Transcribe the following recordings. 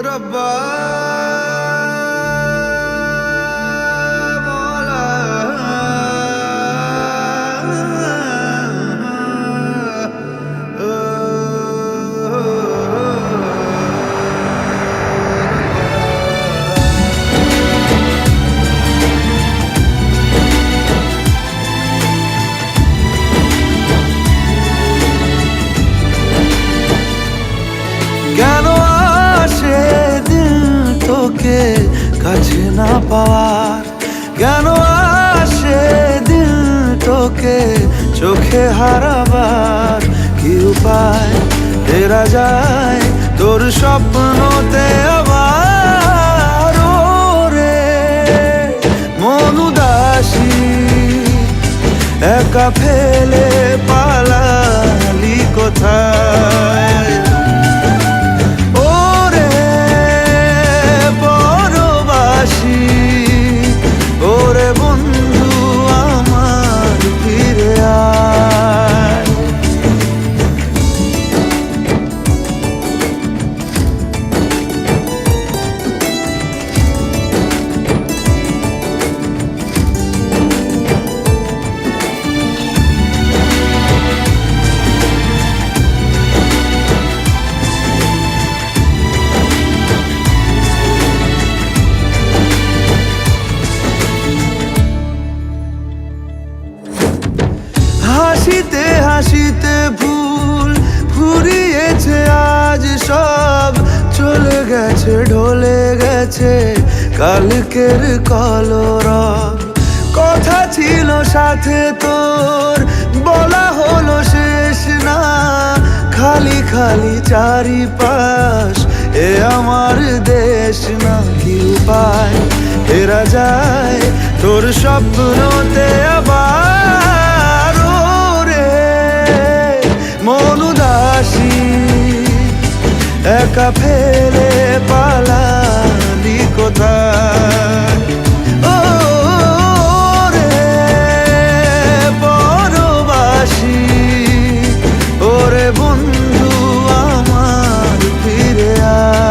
रब्बा मौला কেন আসে দিল তোকে কাছে না পাওয়ার, কেন আসে দিল তোকে চোখে হারাবার, কি উপায় ফেরা যায় তোর স্বপ্নতে আবার। রে মন উদাসী একা ফেলে পালালি কোথায়, ওরে বন্ধু আমার ফিরে আয়। হাসিতে হাসিতে ভুল ফুরিয়েছে আজ সব, চলে গেছে ঢলে গেছে কালকের কলরব। কথা ছিল সাথে তোর বলা হলো শেষ না, খালি খালি চারিপাশ এ আমার দেশ না, কি উপায় ফেরা যায় তোর স্বপ্নতে আবার। মন উদাসী একা ফেলে পালালি কোথায়, ও রে পরবাসী ওরে বন্ধু আমার ফিরে আয়।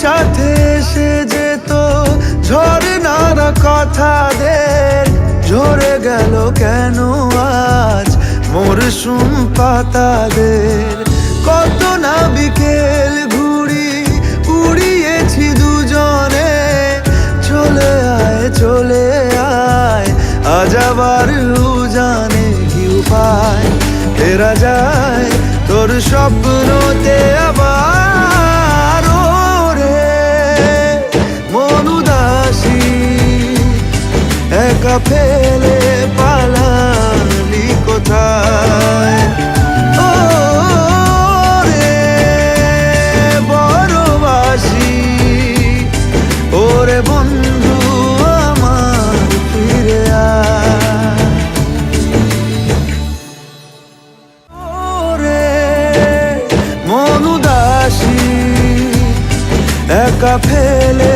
সাথে এসে যেত ঝরনার কথাদের, ঝরে গেল কেন আজ মরশুম পাতাদের। কত না বিকেল ঘুড়ি উড়িয়েছি দুজনে, চলে আয় আজ আবার উজানে, কি উপায় ফেরা যায় তোর স্বপ্নতে আবার। একা ফেলে পালালি কোথায়, ও রে বড়বাসী ওরে বন্ধু আমার ফিরে আয়। ওরে মন উদাসী একা ফেলে